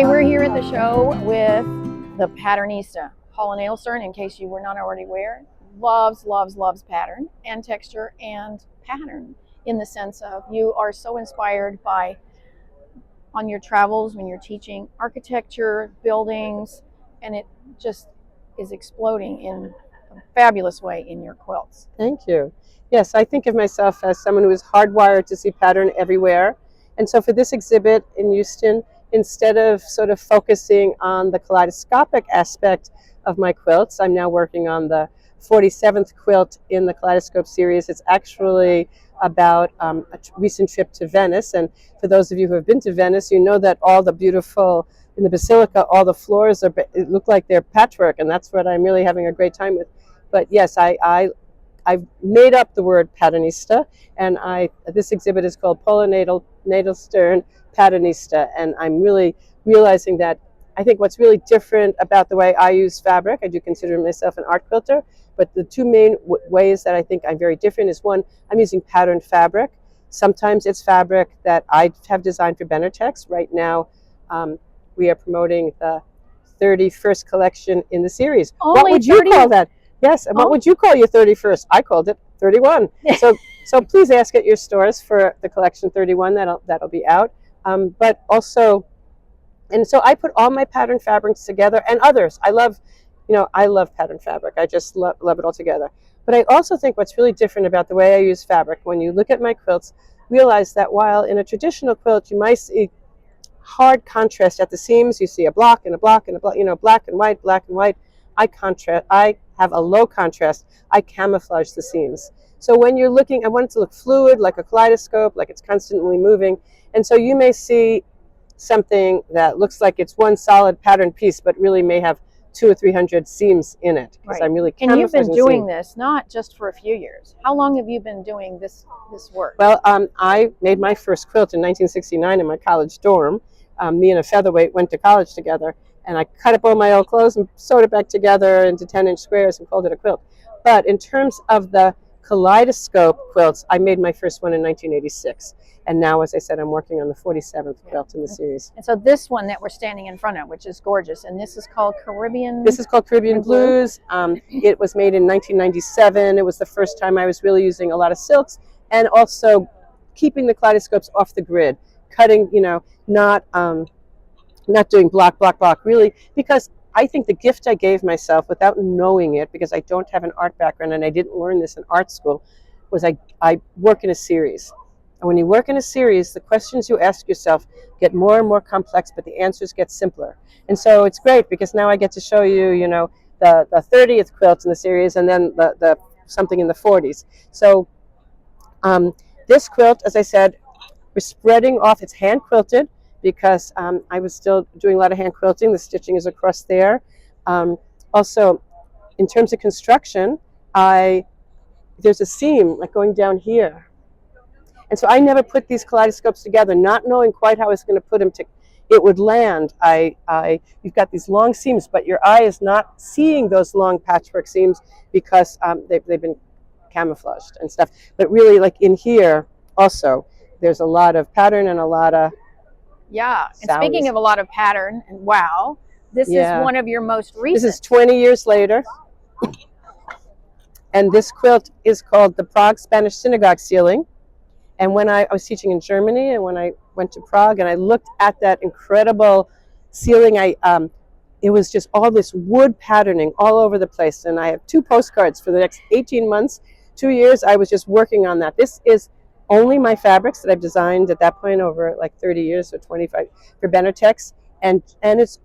Hi, we're here at the show with the Patternista. Paula Nadelstern, in case you were not already aware, loves pattern and texture and pattern, in the sense of you are so inspired by, on your travels when you're teaching architecture, buildings, and it just is exploding in a fabulous way in your quilts. Thank you. Yes, I think of myself as someone who is hardwired to see pattern everywhere. And so for this exhibit in Houston, instead of sort of focusing on the kaleidoscopic aspect of my quilts, I'm now working on the 47th quilt in the Kaleidoscope series. It's actually about a recent trip to Venice. And for those of you who have been to Venice, you know that all the beautiful, in the Basilica, all the floors it look like they're patchwork, and that's what I'm really having a great time with. But yes, I've made up the word Patternista, and this exhibit is called Paula Nadelstern Patternista, and I'm really realizing that I think what's really different about the way I use fabric, I do consider myself an art quilter, but the two main ways that I think I'm very different is, one, I'm using patterned fabric. Sometimes it's fabric that I have designed for Benertex. Right now, we are promoting the 31st collection in the series. Only what would you call that? Yes, and what would you call your 31st? I called it 31. So please ask at your stores for the collection 31. That'll be out. But also, and so I put all my pattern fabrics together, and others. I love pattern fabric. I just love it all together. But I also think what's really different about the way I use fabric, when you look at my quilts, realize that while in a traditional quilt you might see hard contrast at the seams, you see a block and a block and a block, black and white, black and white. I have a low contrast. I camouflage the seams. So when you're looking, I want it to look fluid, like a kaleidoscope, like it's constantly moving. And so you may see something that looks like it's one solid pattern piece, but really may have 200 or 300 seams in it. Right. I'm really and you've been doing this not just for a few years. How long have you been doing this work? Well, I made my first quilt in 1969 in my college dorm. Me and a featherweight went to college together, and I cut up all my old clothes and sewed it back together into 10-inch squares and called it a quilt. But in terms of the kaleidoscope quilts, I made my first one in 1986. And now, as I said, I'm working on the 47th quilt in the series. And so this one that we're standing in front of, which is gorgeous, and this is called Caribbean... This is called Caribbean Blues. It was made in 1997. It was the first time I was really using a lot of silks, and also keeping the kaleidoscopes off the grid, cutting, not doing block, really, because I think the gift I gave myself without knowing it, because I don't have an art background and I didn't learn this in art school, was I work in a series. And when you work in a series, the questions you ask yourself get more and more complex, but the answers get simpler. And so it's great because now I get to show you, the 30th quilt in the series, and then the something in the 40s. So this quilt, as I said, we're spreading off. It's hand quilted, because I was still doing a lot of hand quilting. The stitching is across there. Also, in terms of construction, there's a seam like going down here. And so I never put these kaleidoscopes together, not knowing quite how I was going to put them it would land. You've got these long seams, but your eye is not seeing those long patchwork seams because they've been camouflaged and stuff. But really, like in here also, there's a lot of pattern and a lot of... Yeah, and speaking of a lot of pattern, and wow, this is one of your most recent. This is 20 years later. And this quilt is called the Prague Spanish Synagogue ceiling. And when I was teaching in Germany, and when I went to Prague and I looked at that incredible ceiling, it was just all this wood patterning all over the place. And I have 2 postcards for the next 18 months, 2 years. I was just working on that. This is only my fabrics that I've designed at that point over like 30 years or 25 for Benertex, and it's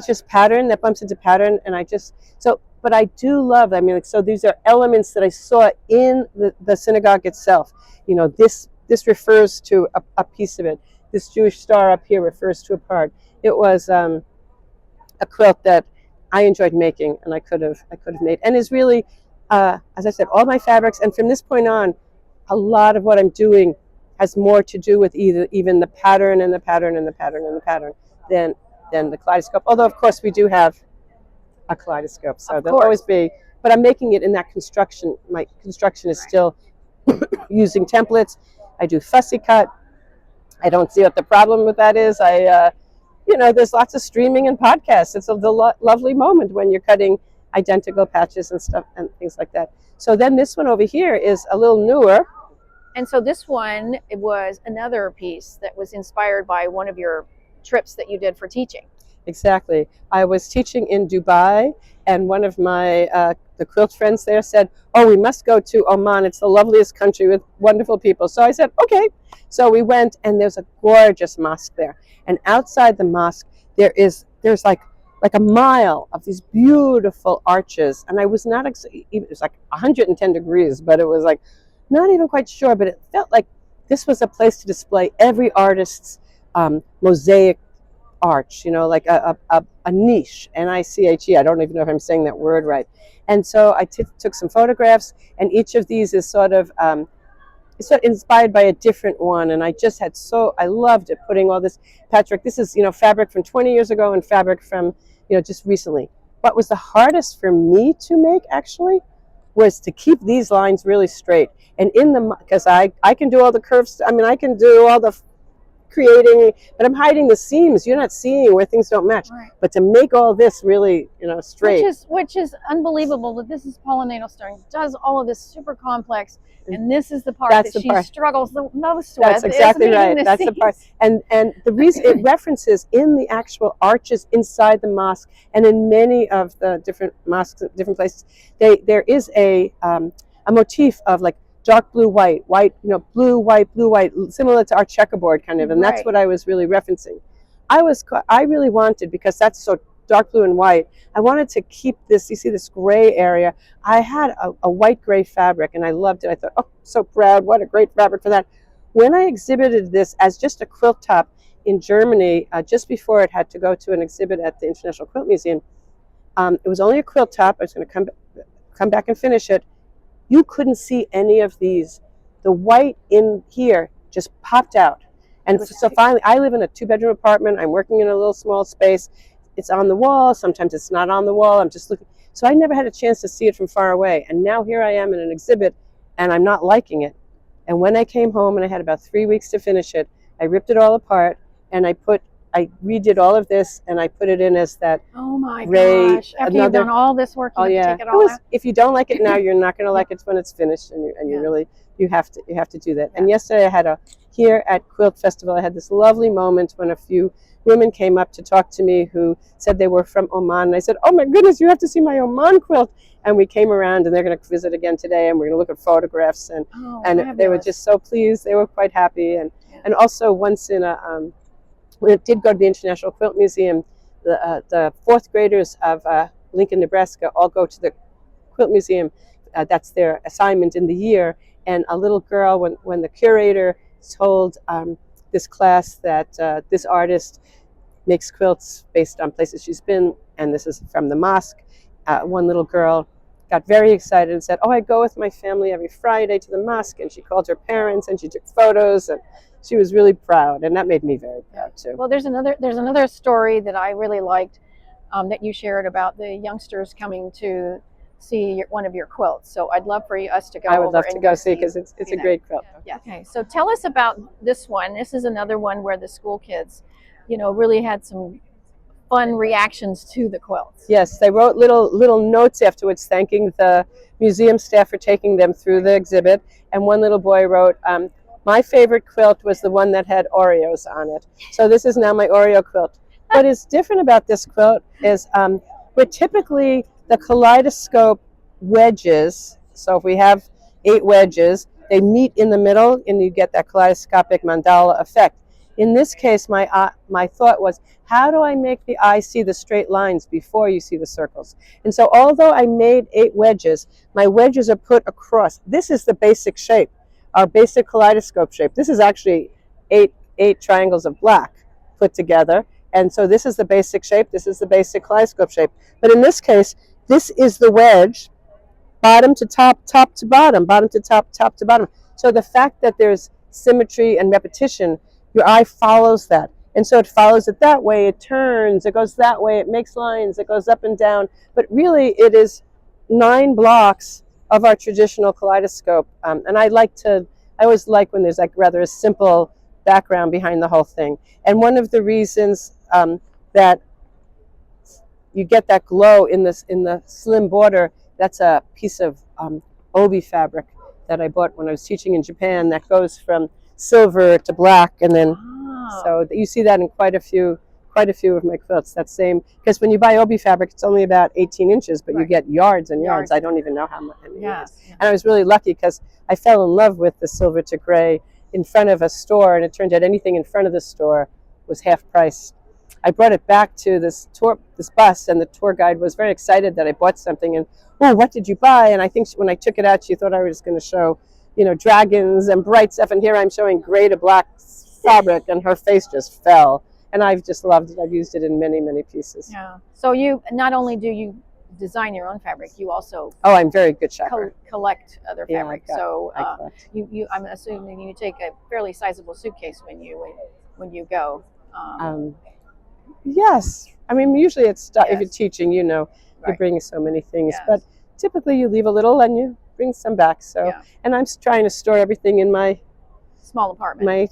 just pattern that bumps into pattern, and but I do love, so these are elements that I saw in the synagogue itself. This refers to a piece of it. This Jewish star up here refers to a part. It was a quilt that I enjoyed making, and I could have made, and is really, as I said, all my fabrics, and from this point on, a lot of what I'm doing has more to do with even the pattern and the pattern and the pattern and the pattern than the kaleidoscope. Although, of course, we do have a kaleidoscope, so there'll always be. But I'm making it in that construction. My construction is still using templates. I do fussy cut. I don't see what the problem with that is. there's lots of streaming and podcasts. It's a lovely moment when you're cutting identical patches and stuff and things like that. So then this one over here is a little newer. And so this one, it was another piece that was inspired by one of your trips that you did for teaching. Exactly. I was teaching in Dubai, and one of my the quilt friends there said, "Oh, we must go to Oman. It's the loveliest country with wonderful people." So I said, "Okay." So we went, and there's a gorgeous mosque there. And outside the mosque, there's like a mile of these beautiful arches. And I was not it was like 110 degrees, but it was like not even quite sure. But it felt like this was a place to display every artist's mosaic arch, like a niche, N-I-C-H-E. I don't even know if I'm saying that word right. And so I took some photographs, and each of these is sort of inspired by a different one. And I loved it, putting all this patchwork. This is, fabric from 20 years ago and fabric from, just recently. What was the hardest for me to make, actually, was to keep these lines really straight. And because I can do all the curves, I can do all the creating, but I'm hiding the seams. You're not seeing where things don't match. Right. But to make all this really, straight. Which is unbelievable that this is Paula Nadelstern, does all of this super complex, and this is the part that she struggles the most with. That's exactly right. That's the part. And the reason it references in the actual arches inside the mosque, and in many of the different mosques, different places, there is a motif of like dark blue, white, blue, white, similar to our checkerboard kind of, and that's what I was really referencing. I really wanted, because that's so dark blue and white, I wanted to keep this, you see this gray area. I had a white gray fabric, and I loved it. I thought, oh, so proud, what a great fabric for that. When I exhibited this as just a quilt top in Germany, just before it had to go to an exhibit at the International Quilt Museum, it was only a quilt top. I was going to come back and finish it. You couldn't see any of these. The white in here just popped out. And so finally, I live in a 2-bedroom apartment. I'm working in a little small space. It's on the wall. Sometimes it's not on the wall. I'm just looking. So I never had a chance to see it from far away. And now here I am in an exhibit, and I'm not liking it. And when I came home, and I had about 3 weeks to finish it, I ripped it all apart, and I redid all of this, and I put it in as that. Oh my gray, gosh! After you've done all this work, you have to take it all out. If you don't like it now, you're not going to like it when it's finished, and you have to do that. And yesterday I had here at Quilt Festival, I had this lovely moment when a few women came up to talk to me who said they were from Oman, and I said, "Oh my goodness, you have to see my Oman quilt." And we came around, and they're going to visit again today, and we're going to look at photographs, and they were just so pleased. They were quite happy, and also once when it did go to the International Quilt Museum, the 4th graders of Lincoln, Nebraska, all go to the Quilt Museum. That's their assignment in the year. And a little girl, when the curator told this class that this artist makes quilts based on places she's been, and this is from the mosque, one little girl got very excited and said, "Oh, I go with my family every Friday to the mosque." And she called her parents, and she took photos, and she was really proud, and that made me very proud too. Well, there's another story that I really liked that you shared about the youngsters coming to see one of your quilts. So I'd love for us to go. I would love to go see, because it's a great quilt. Yeah. Okay. So tell us about this one. This is another one where the school kids, really had some fun reactions to the quilts. Yes, they wrote little notes afterwards thanking the museum staff for taking them through the exhibit. And one little boy wrote, "My favorite quilt was the one that had Oreos on it. So this is now my Oreo quilt." What is different about this quilt is we're typically the kaleidoscope wedges. So if we have 8 wedges, they meet in the middle, and you get that kaleidoscopic mandala effect. In this case, my thought was, how do I make the eye see the straight lines before you see the circles? And so although I made 8 wedges, my wedges are put across. This is the basic shape, our basic kaleidoscope shape. This is actually eight triangles of black put together. And so this is the basic shape. This is the basic kaleidoscope shape. But in this case, this is the wedge, bottom to top, top to bottom, bottom to top, top to bottom. So the fact that there's symmetry and repetition, your eye follows that. And so it follows it that way, it turns, it goes that way, it makes lines, it goes up and down. But really it is 9 blocks of our traditional kaleidoscope. And I always like when there's like rather a simple background behind the whole thing. And one of the reasons that you get that glow in the slim border. That's a piece of obi fabric that I bought when I was teaching in Japan. That goes from silver to black, and then so you see that in quite a few of my quilts. That same, because when you buy obi fabric, it's only about 18 inches, but you get yards and yards. I don't even know how much. And I was really lucky because I fell in love with the silver to gray in front of a store, and it turned out anything in front of the store was half price. I brought it back to this bus, and the tour guide was very excited that I bought something. And, oh, what did you buy? And I think when I took it out, she thought I was going to show, dragons and bright stuff. And here I'm showing gray to black fabric, and her face just fell. And I've just loved it. I've used it in many, many pieces. Yeah. So you not only do you design your own fabric, you also I'm very good shopper. Collect other fabric. Yeah, so you I'm assuming you take a fairly sizable suitcase when you go. Yes, I mean usually it's if you're teaching, you're bringing so many things, but typically you leave a little and you bring some back. So, and I'm trying to store everything in my small apartment. My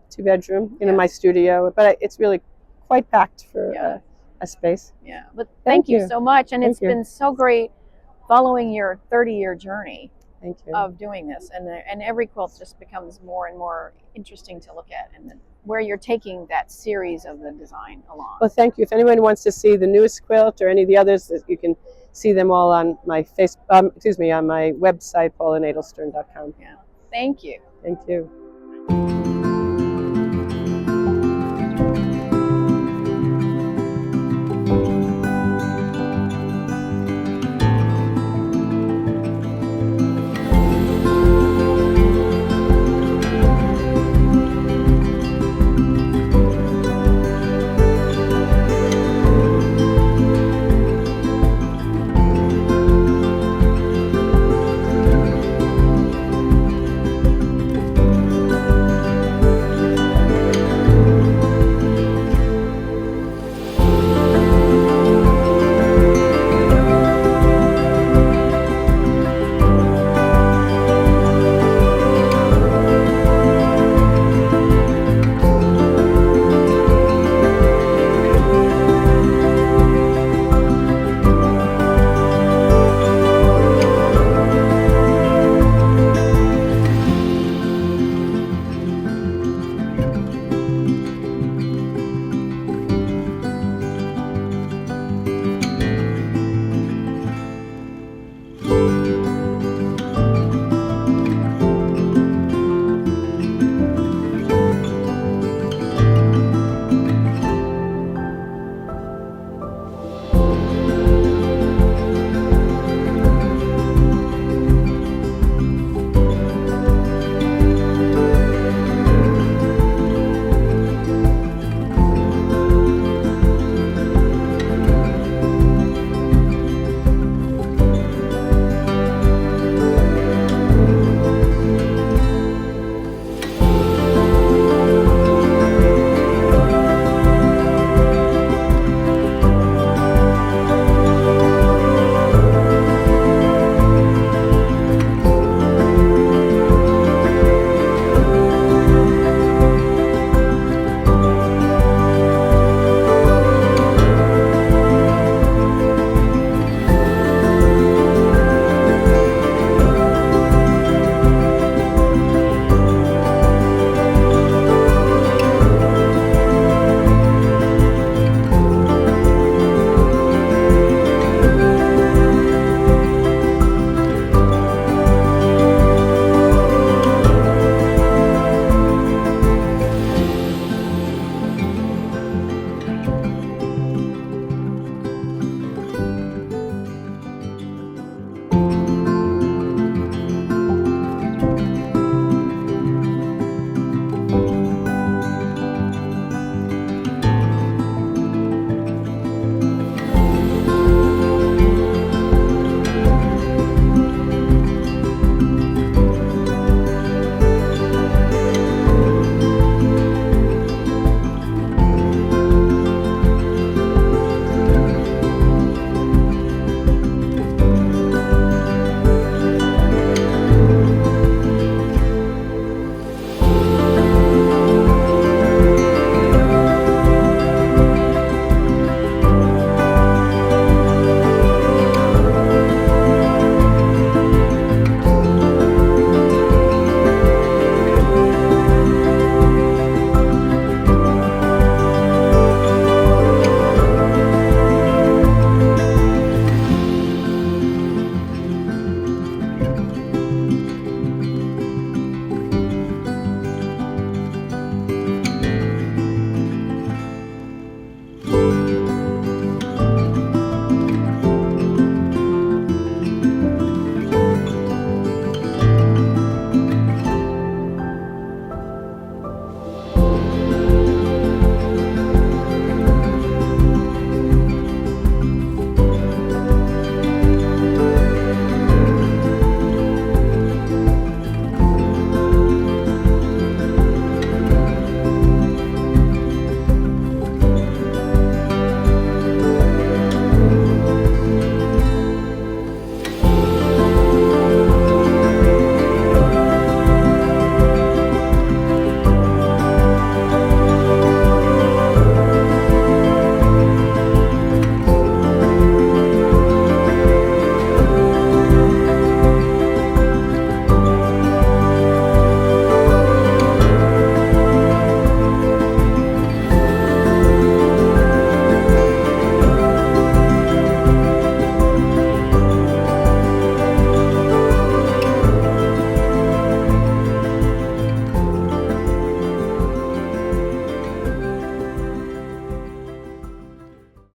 2-bedroom, in my studio, but it's really quite packed for a space. Yeah, but thank you so much, and it's been so great following your 30-year journey. Thank you. Of doing this, and every quilt just becomes more and more interesting to look at, and where you're taking that series of the design along. Well, thank you. If anyone wants to see the newest quilt or any of the others, you can see them all on my on my website, paulanadelstern.com. Yeah. Thank you. Thank you.